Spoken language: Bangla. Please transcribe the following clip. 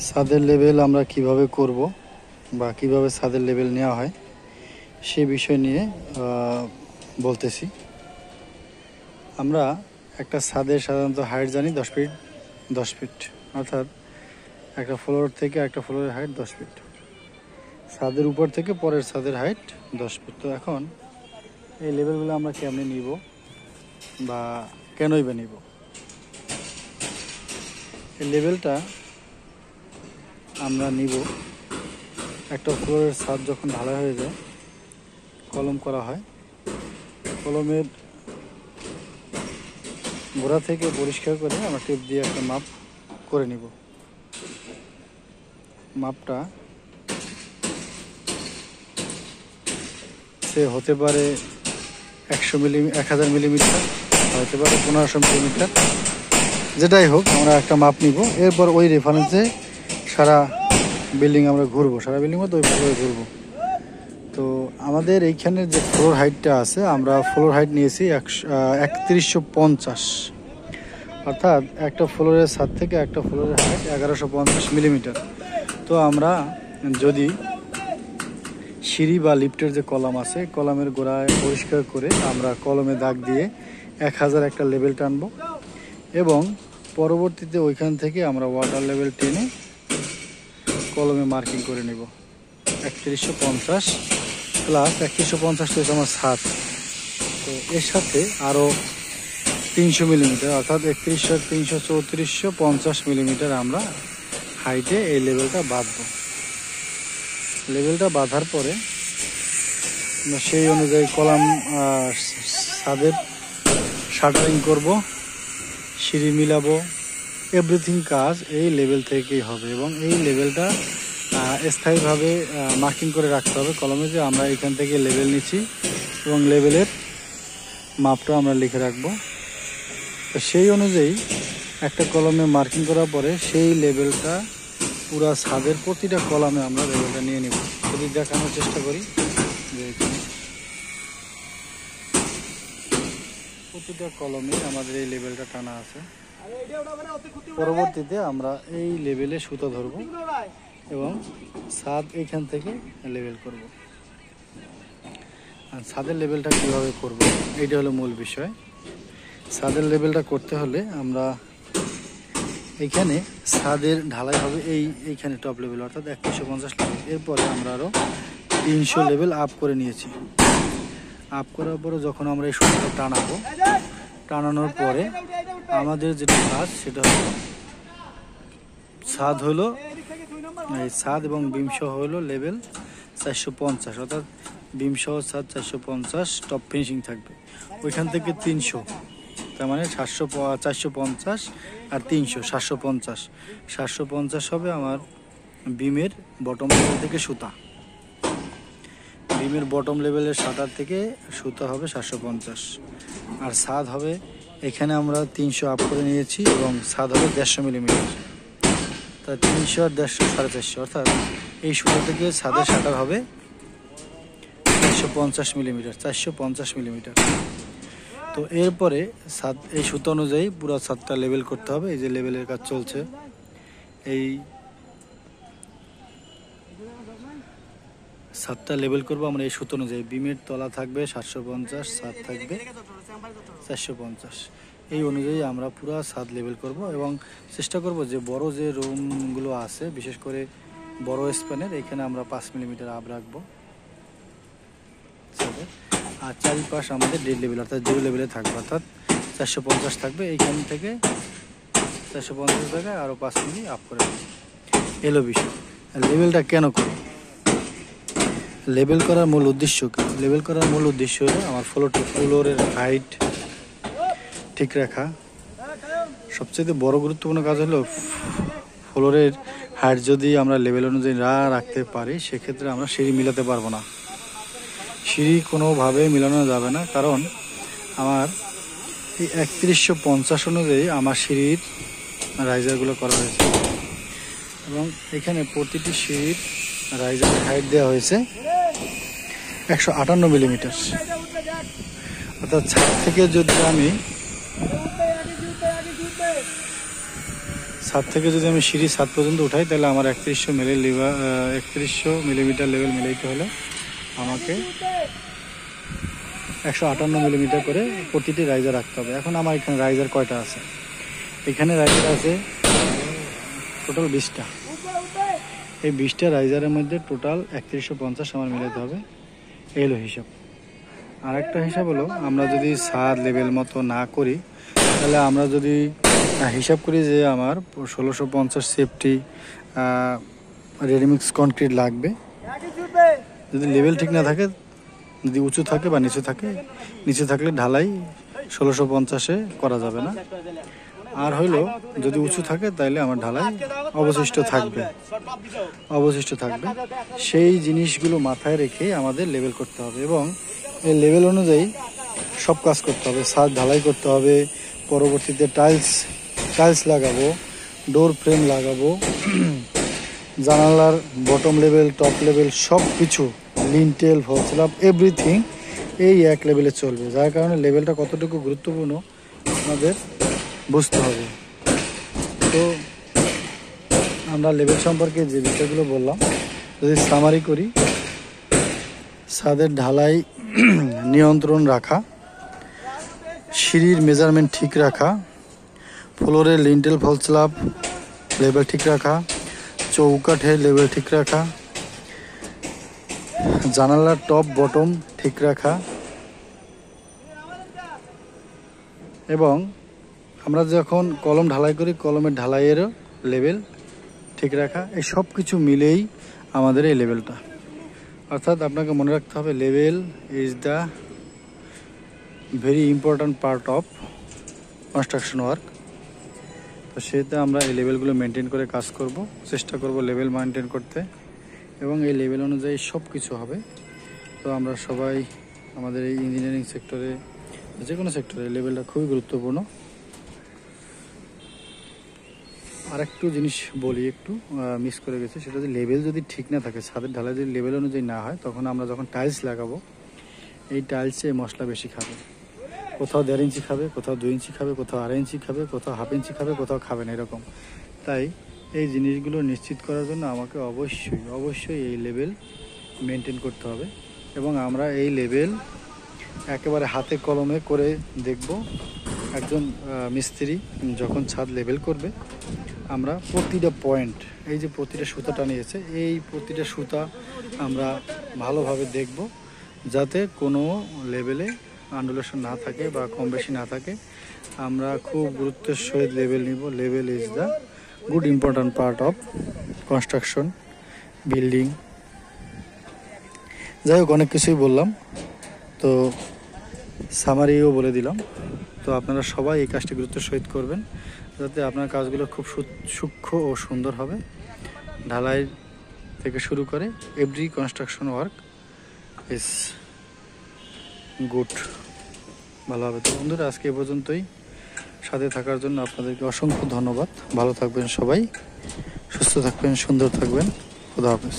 ছাদের লেভেল আমরা কিভাবে করব বা কিভাবে ছাদের লেভেল নেওয়া হয় সে বিষয় নিয়ে বলতেছি। আমরা একটা ছাদের সাধারণত হাইট জানি 10 ফিট, অর্থাৎ একটা ফ্লোর থেকে একটা ফ্লোরের হাইট 10 ফিট, ছাদের উপর থেকে পরের ছাদের হাইট 10 ফিট। তো এখন এই লেভেলগুলো আমরা কেমনে নিব বা কেনই বা নিব? এই লেভেলটা আমরা নিব একটা ফ্লোরের ছাদ যখন ঢালাই হয়ে যায়, কলম করা হয়, কলমের গোড়া থেকে পরিষ্কার করে আমরা টেপ দিয়ে একটা মাপ করে নিব। মাপটা সে হতে পারে 1000 মিলিমিটার, হতে পারে 1500 মিলিমিটার, যেটাই হোক আমরা একটা মাপ নিব। এরপর ওই রেফারেন্সে সারা বিল্ডিং আমরা ঘুরবো, সারা বিল্ডিং মধ্যে ওই ফ্লোরে ঘুরবো। তো আমাদের এইখানের যে ফ্লোর হাইটটা আছে, আমরা ফ্লোর হাইট নিয়েছি 3150, অর্থাৎ একটা ফ্লোরের ছাদ থেকে একটা ফ্লোরের হাইট 1150 মিলিমিটার। তো আমরা যদি সিঁড়ি বা লিফটের যে কলাম আছে, কলামের গোড়ায় পরিষ্কার করে আমরা কলমে দাগ দিয়ে 1000 একটা লেভেল টানবো এবং পরবর্তীতে ওইখান থেকে আমরা ওয়াটার লেভেল টেনে কলমে মার্কিং করে নেব। 3150 প্লাস 3150 তো আমার ছাদ, তো এর সাথে আরও 300 মিলিমিটার, অর্থাৎ 3100 300 3450 মিলিমিটার আমরা হাইটে এই লেভেলটা বাঁধবো। লেভেলটা বাঁধার পরে সেই অনুযায়ী কলাম ছাদের শাটারিং করব, সিঁড়ি মিলাবো, এভরিথিং কাজ এই লেভেল থেকেই হবে এবং এই লেভেলটা স্থায়ীভাবে মার্কিং করে রাখতে হবে কলমে যে আমরা এখান থেকে লেভেল নিচ্ছি এবং লেভেলের মাপটা আমরা লিখে রাখবো। তো সেই অনুযায়ী একটা কলমে মার্কিং করার পরে সেই লেভেলটা পুরো ছাদের প্রতিটা কলামে আমরা লেভেলটা নিয়ে নেব। যদি দেখানোর চেষ্টা করি যে প্রতিটা কলমে আমাদের এই লেভেলটা টানা আছে। পরবর্তীতে আমরা এই লেভেলে সুতো ধরব এবং ছাদ এইখান থেকে লেভেল করব। আর ছাদের লেভেলটা কিভাবে করব, এইটা হলো মূল বিষয়। ছাদের লেভেলটা করতে হলে আমরা এইখানে ছাদের ঢালাই হবে এইখানে টপ লেভেল, অর্থাৎ 3150 লেভেল। এরপরে আমরা আরও 300 লেভেল আপ করে নিয়েছি। আপ করার পরে যখন আমরা এই সুতোটা টানাবো, টানানোর পরে আমাদের যেটা কাজ সেটা হলো ছাদ হলো এই ছাদ এবং বিমসহ হলো লেভেল 450, অর্থাৎ বিমসহ ছাদ 450 টপ ফিনিশিং থাকবে। ওইখান থেকে 300, তার মানে 450 আর 300 750 হবে আমার বিমের বটম লেভেল থেকে সুতা। বিমের বটম লেভেলের শাটার থেকে সুতা হবে 750 আর ছাদ হবে এখানে আমরা 300 আপ করে নিয়েছি এবং ছাদ হবে 150 মিলিমিটার, তা 300 আর 150 450, অর্থাৎ এই সুতা থেকে ছাদের শাটার হবে 450 মিলিমিটার। তো এরপরে ছাদ এই সুতো অনুযায়ী পুরো ছাদটা লেভেল করতে হবে। এই যে লেভেলের কাজ চলছে, এই ছাদটা লেভেল করবো আমরা এই সুতো অনুযায়ী। বিমের তলা থাকবে 750, ছাদ থাকবে 450, এই অনুযায়ী আমরা পুরো ছাদ লেভেল করব এবং চেষ্টা করব যে বড় যে রুমগুলো আছে, বিশেষ করে বড় স্প্যানের, এখানে আমরা 5 মিলিমিটার আপ রাখবো ছাদের। আর চারিপাশ আমাদের ডেড লেভেল অর্থাৎ 0 লেভেলে থাকবে, অর্থাৎ 450 থাকবে। এইখান থেকে 450 জায়গায় আরও 5 মিলি আপ করে দেবো। এলো বিষয়। লেভেলটা কেন করি? লেভেল করার মূল উদ্দেশ্য কি? লেভেল করার মূল উদ্দেশ্য হলো আমার ফ্লোরের হাইট ঠিক রাখা। সবচেয়ে বড় গুরুত্বপূর্ণ কাজ হলো ফ্লোরের হাইট যদি আমরা লেভেল অনুযায়ী না রাখতে পারি, সেক্ষেত্রে আমরা সিঁড়ি মিলাতে পারবো না। সিঁড়ি কোনোভাবে মিলানো যাবে না, কারণ আমার এই 3150 অনুযায়ী আমার সিঁড়ির রাইজারগুলো করা হয়েছে এবং এখানে প্রতিটি সিঁড়ির রাইজারের হাইট দেওয়া হয়েছে 158 মিলিমিটার। অর্থাৎ ছাদ ছাদ থেকে যদি আমি সিঁড়ি ছাদ পর্যন্ত উঠাই তাহলে আমার 3100 মিলিমিটার লেভেল মিলাইতে হলে আমাকে 158 মিলিমিটার করে প্রতিটি রাইজার রাখতে হবে। এখন আমার এখানে রাইজার কয়টা আছে? এখানে রাইজার আছে টোটাল 20টা। এই 20টা রাইজারের মধ্যে টোটাল 3150 আমার মিলাতে হবে, এই হলো হিসাব। আরেকটা হিসাব হলো, আমরা যদি ছাদ লেভেল মতো না করি তাহলে আমরা যদি হিসাব করি যে আমার 1650 সেফটি রেডিমিক্স কনক্রিট লাগবে, যদি লেভেল ঠিক না থাকে, যদি উঁচু থাকে বা নিচু থাকে, নিচে থাকলে ঢালাই 1650-এ করা যাবে না। আর হইলো যদি উঁচু থাকে তাহলে আমার ঢালাই অবশিষ্ট থাকবে। সেই জিনিসগুলো মাথায় রেখে আমাদের লেভেল করতে হবে এবং এই লেভেল অনুযায়ী সব কাজ করতে হবে। ছাদ ঢালাই করতে হবে, পরবর্তীতে টাইলস লাগাবো, ডোর ফ্রেম লাগাবো, জানালার বটম লেভেল, টপ লেভেল সব কিছু, লিন্টেল, ফল স্ল্যাব, এভরিথিং এই এক লেভেলে চলবে। যার কারণে লেভেলটা কতটুকু গুরুত্বপূর্ণ আমাদের বুঝতে হবে। তো আমরা লেভেল সম্পর্কে যে বিষয়গুলো বললাম, যদি সামারি করি, ছাদের ঢালাই নিয়ন্ত্রণ রাখা, সিঁড়ির মেজারমেন্ট ঠিক রাখা, ফ্লোরের লিন্টেল, ফল স্ল্যাব লেভেল ঠিক রাখা, চৌকাঠের লেভেল ঠিক রাখা, জানালার টপ বটম ঠিক রাখা এবং আমরা যখন কলম ঢালাই করি কলমের ঢালাইয়েরও লেভেল ঠিক রাখা, এই সব কিছু মিলেই আমাদের এই লেভেলটা। অর্থাৎ আপনাকে মনে রাখতে হবে level is the very important part of construction work. তো সেটা আমরা এই লেভেলগুলো মেনটেন করে কাজ করব, চেষ্টা করব লেভেল মেনটেন করতে এবং এই লেভেল অনুযায়ী সব কিছু হবে। তো আমরা সবাই আমাদের এই ইঞ্জিনিয়ারিং সেক্টরে, যে কোনো সেক্টরে লেভেলটা খুবই গুরুত্বপূর্ণ। আর একটু জিনিস বলি, একটু মিস করে গেছে, সেটা যদি লেভেল যদি ঠিক না থাকে, ছাদের ঢালাই যদি লেভেল অনুযায়ী না হয়, তখন আমরা যখন টাইলস লাগাবো এই টাইলসে মশলা বেশি খাবে। কোথাও 1.5 ইঞ্চি খাবে, কোথাও 2 ইঞ্চি খাবে, কোথাও 2.5 ইঞ্চি খাবে, কোথাও 1/2 ইঞ্চি খাবে, কোথাও খাবে না, এরকম। তাই এই জিনিসগুলো নিশ্চিত করার জন্য আমাকে অবশ্যই এই লেভেল মেনটেন করতে হবে এবং আমরা এই লেভেল একেবারে হাতে কলমে করে দেখব। একজন মিস্ত্রি যখন ছাদ লেভেল করবে, আমরা প্রতিটা পয়েন্ট, এই যে প্রতিটা সুতাটা নিয়েছে, এই প্রতিটা সুতা আমরা ভালোভাবে দেখব যাতে কোনো লেভেলে আন্ডুলেশন না থাকে বা কম বেশি না থাকে। আমরা খুব গুরুত্বের সহিত লেভেল নিব। Level is the good important part of construction, building. যাই হোক, অনেক কিছুই বললাম, তো সামারিও বলে দিলাম। তো আপনারা সবাই এই কাজটি গুরুত্বের সহিত করবেন যাতে আপনার কাজগুলো খুব সূক্ষ্ম ও সুন্দর হবে। ঢালাই থেকে শুরু করে every construction work is good, ভালো হবে। তো বন্ধুরা, আজকে এ পর্যন্তই। সাথে থাকার জন্য আপনাদেরকে অসংখ্য ধন্যবাদ। ভালো থাকবেন সবাই, সুস্থ থাকবেন, সুন্দর থাকবেন। খুদা হাফেজ।